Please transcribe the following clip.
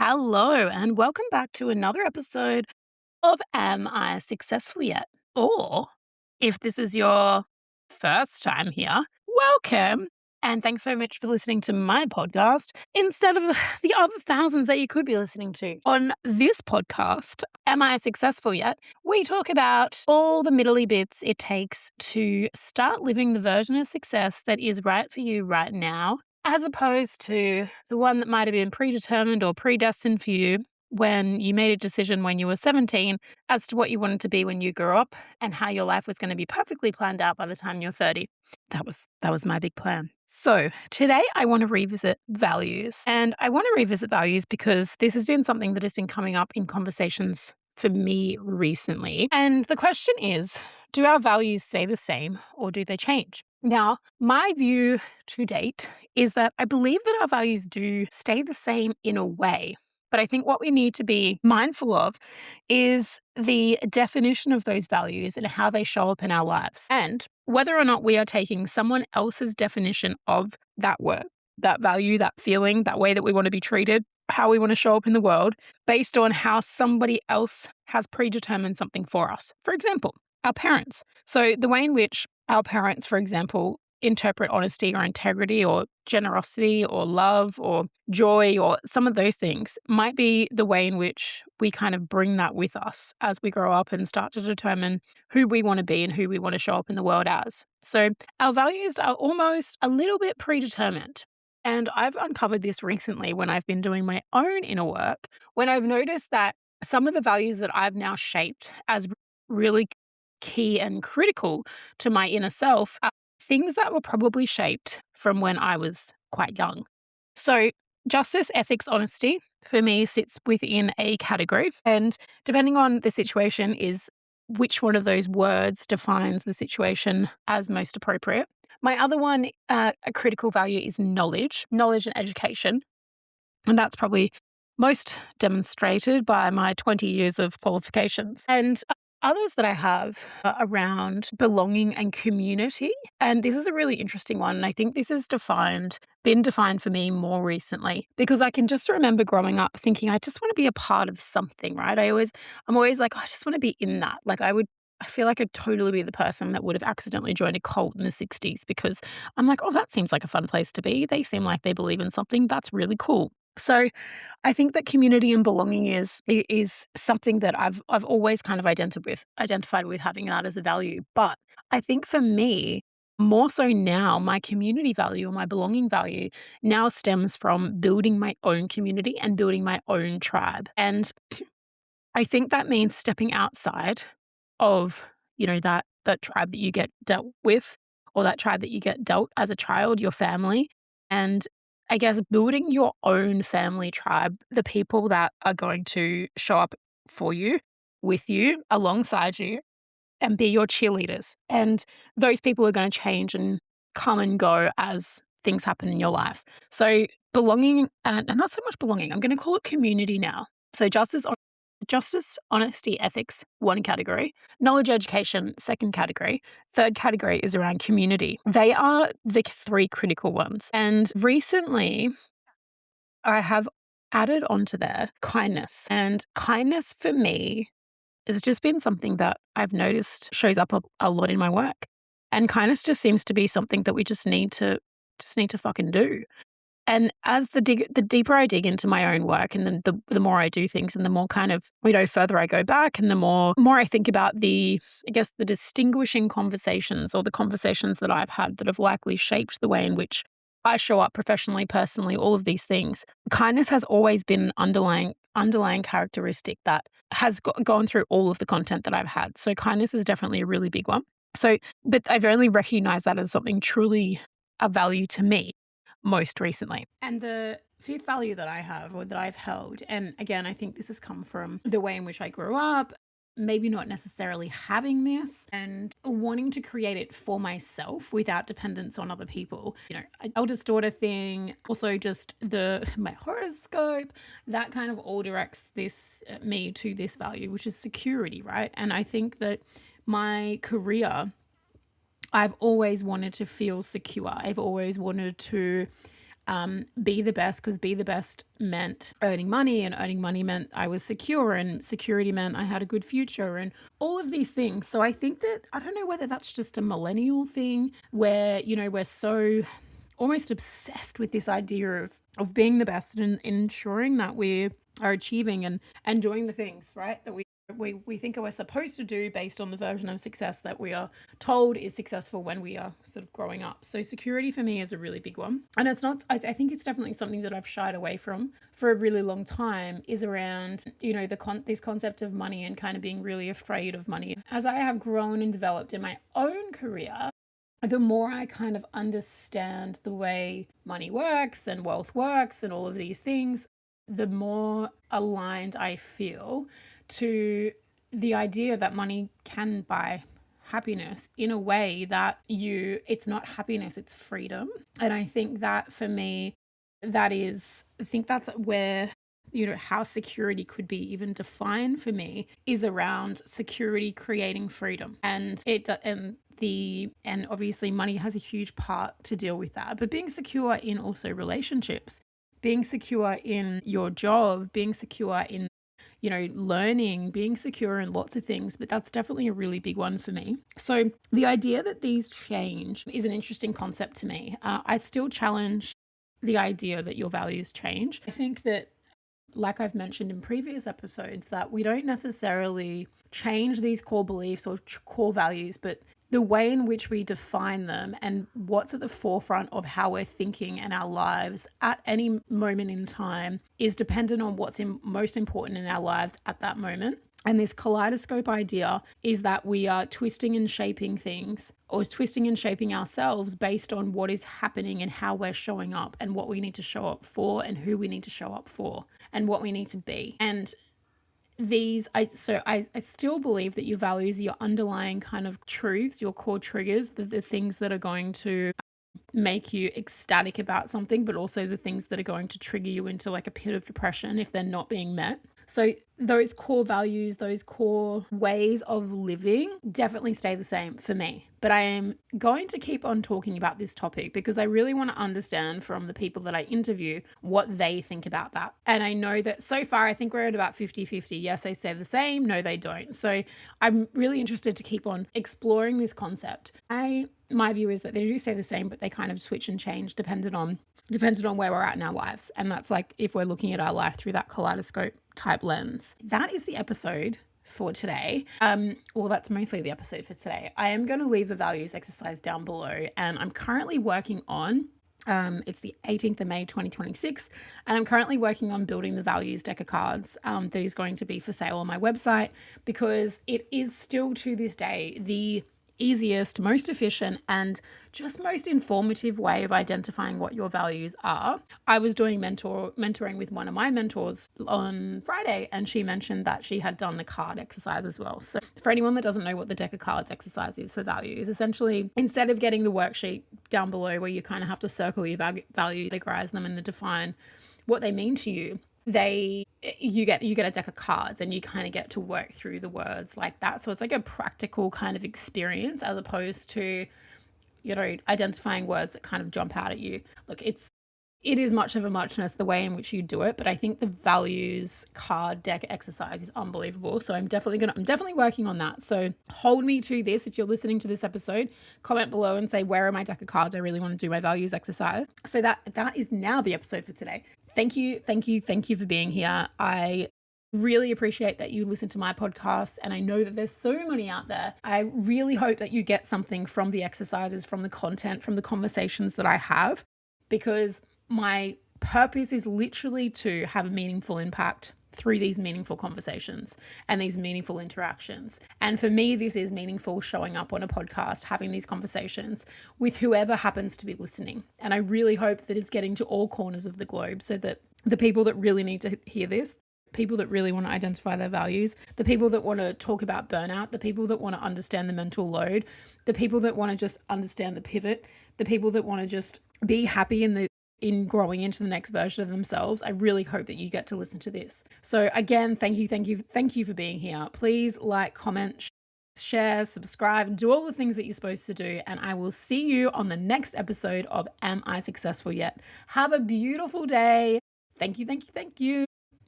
Hello, and welcome back to another episode of Am I Successful Yet? Or if this is your first time here, welcome. And thanks so much for listening to my podcast instead of the other thousands that you could be listening to. On this podcast, Am I Successful Yet? We talk about all the middly bits it takes to start living the version of success that is right for you right now, as opposed to the one that might have been predetermined or predestined for you when you made a decision when you were 17 as to what you wanted to be when you grew up and how your life was going to be perfectly planned out by the time you're 30. That was my big plan. So today I want to revisit values. And I want to revisit values because this has been something that has been coming up in conversations for me recently. And the question is, do our values stay the same or do they change? Now, my view to date is that I believe that our values do stay the same in a way. But I think what we need to be mindful of is the definition of those values and how they show up in our lives, and whether or not we are taking someone else's definition of that word, that value, that feeling, that way that we want to be treated, how we want to show up in the world, based on how somebody else has predetermined something for us. For example, our parents. So the way in which our parents, for example, interpret honesty or integrity or generosity or love or joy or some of those things might be the way in which we kind of bring that with us as we grow up and start to determine who we want to be and who we want to show up in the world as. So our values are almost a little bit predetermined. And I've uncovered this recently when I've been doing my own inner work, when I've noticed that some of the values that I've now shaped as really key and critical to my inner self are things that were probably shaped from when I was quite young. So justice, ethics, honesty for me sits within a category, and depending on the situation is which one of those words defines the situation as most appropriate. My other one, a critical value, is knowledge and education. And that's probably most demonstrated by my 20 years of qualifications. And others that I have are around belonging and community. And this is a really interesting one. And I think this has been defined for me more recently, because I can just remember growing up thinking, I just want to be a part of something, right? I'm always like, I just want to be in that. I feel like I'd totally be the person that would have accidentally joined a cult in the 60s, because I'm like, oh, that seems like a fun place to be. They seem like they believe in something. That's really cool. So I think that community and belonging is something that I've always kind of identified with having that as a value. But I think for me, more so now, my community value or my belonging value now stems from building my own community and building my own tribe. And I think that means stepping outside of, that tribe that you get dealt with, or that tribe that you get dealt as a child, your family, and I guess building your own family tribe, the people that are going to show up for you, with you, alongside you, and be your cheerleaders. And those people are going to change and come and go as things happen in your life. So belonging, and not so much belonging, I'm going to call it community now. So justice, honesty, ethics, one category. Knowledge, education, second category. Third category is around community. They are the three critical ones. And recently, I have added onto there kindness. And kindness for me has just been something that I've noticed shows up a lot in my work. And kindness just seems to be something that we just need to fucking do. And as the deeper I dig into my own work, and then the more I do things, and the more kind of, further I go back, and the more I think about the distinguishing conversations, or the conversations that I've had that have likely shaped the way in which I show up professionally, personally, all of these things. Kindness has always been an underlying characteristic that has gone through all of the content that I've had. So kindness is definitely a really big one. So, but I've only recognized that as something truly of value to me most recently. And the fifth value that I have, or that I've held, and again, I think this has come from the way in which I grew up, maybe not necessarily having this and wanting to create it for myself without dependence on other people. Eldest daughter thing, also just my horoscope, that kind of all directs me to this value, which is security, right? And I think that my career, I've always wanted to feel secure. I've always wanted to be the best, because be the best meant earning money, and earning money meant I was secure, and security meant I had a good future, and all of these things. So I think that, I don't know whether that's just a millennial thing where, we're so almost obsessed with this idea of being the best and ensuring that we are achieving and doing the things, right, that we think we're supposed to do based on the version of success that we are told is successful when we are sort of growing up. So security for me is a really big one. And it's not, I think it's definitely something that I've shied away from for a really long time, is around, this concept of money and kind of being really afraid of money. As I have grown and developed in my own career, the more I kind of understand the way money works and wealth works and all of these things, the more aligned I feel to the idea that money can buy happiness in a way that it's not happiness, it's freedom. And I think that for me, I think that's where, how security could be even defined for me, is around security creating freedom. And obviously money has a huge part to deal with that, but being secure in also relationships, being secure in your job, being secure in, learning, being secure in lots of things, but that's definitely a really big one for me. So the idea that these change is an interesting concept to me. I still challenge the idea that your values change. I think that, like I've mentioned in previous episodes, that we don't necessarily change these core beliefs or core values, but the way in which we define them and what's at the forefront of how we're thinking in our lives at any moment in time is dependent on what's most important in our lives at that moment. And this kaleidoscope idea is that we are twisting and shaping things, or twisting and shaping ourselves based on what is happening and how we're showing up and what we need to show up for and who we need to show up for and what we need to be. And I still believe that your values are your underlying kind of truths, your core triggers, the things that are going to make you ecstatic about something, but also the things that are going to trigger you into like a pit of depression if they're not being met. So those core values, those core ways of living definitely stay the same for me. But I am going to keep on talking about this topic because I really want to understand from the people that I interview what they think about that. And I know that so far, I think we're at about 50-50. Yes, they say the same. No, they don't. So I'm really interested to keep on exploring this concept. My view is that they do say the same, but they kind of switch and change depending on where we're at in our lives. And that's like if we're looking at our life through that kaleidoscope type lens. That is the episode for today. Well, that's mostly the episode for today. I am going to leave the values exercise down below, and I'm currently working on it's the 18th of May 2026, and I'm currently working on building the values deck of cards that is going to be for sale on my website, because it is still to this day the easiest, most efficient, and just most informative way of identifying what your values are. I was doing mentoring with one of my mentors on Friday, and she mentioned that she had done the card exercise as well. So for anyone that doesn't know what the deck of cards exercise is for values, essentially, instead of getting the worksheet down below where you kind of have to circle your value, categorize them, and define what they mean to you, you get a deck of cards and you kind of get to work through the words like that. So it's like a practical kind of experience as opposed to, identifying words that kind of jump out at you. Look, it is much of a muchness the way in which you do it, but I think the values card deck exercise is unbelievable. So I'm definitely working on that. So hold me to this. If you're listening to this episode, comment below and say, where are my deck of cards? I really want to do my values exercise. So that is now the episode for today. Thank you for being here. I really appreciate that you listen to my podcast, and I know that there's so many out there. I really hope that you get something from the exercises, from the content, from the conversations that I have, because my purpose is literally to have a meaningful impact through these meaningful conversations and these meaningful interactions. And for me, this is meaningful, showing up on a podcast, having these conversations with whoever happens to be listening. And I really hope that it's getting to all corners of the globe, so that the people that really need to hear this, people that really want to identify their values, the people that want to talk about burnout, the people that want to understand the mental load, the people that want to just understand the pivot, the people that want to just be happy in growing into the next version of themselves. I really hope that you get to listen to this. So again, thank you for being here. Please like, comment, share, subscribe, do all the things that you're supposed to do. And I will see you on the next episode of Am I Successful Yet? Have a beautiful day. Thank you, thank you, thank you.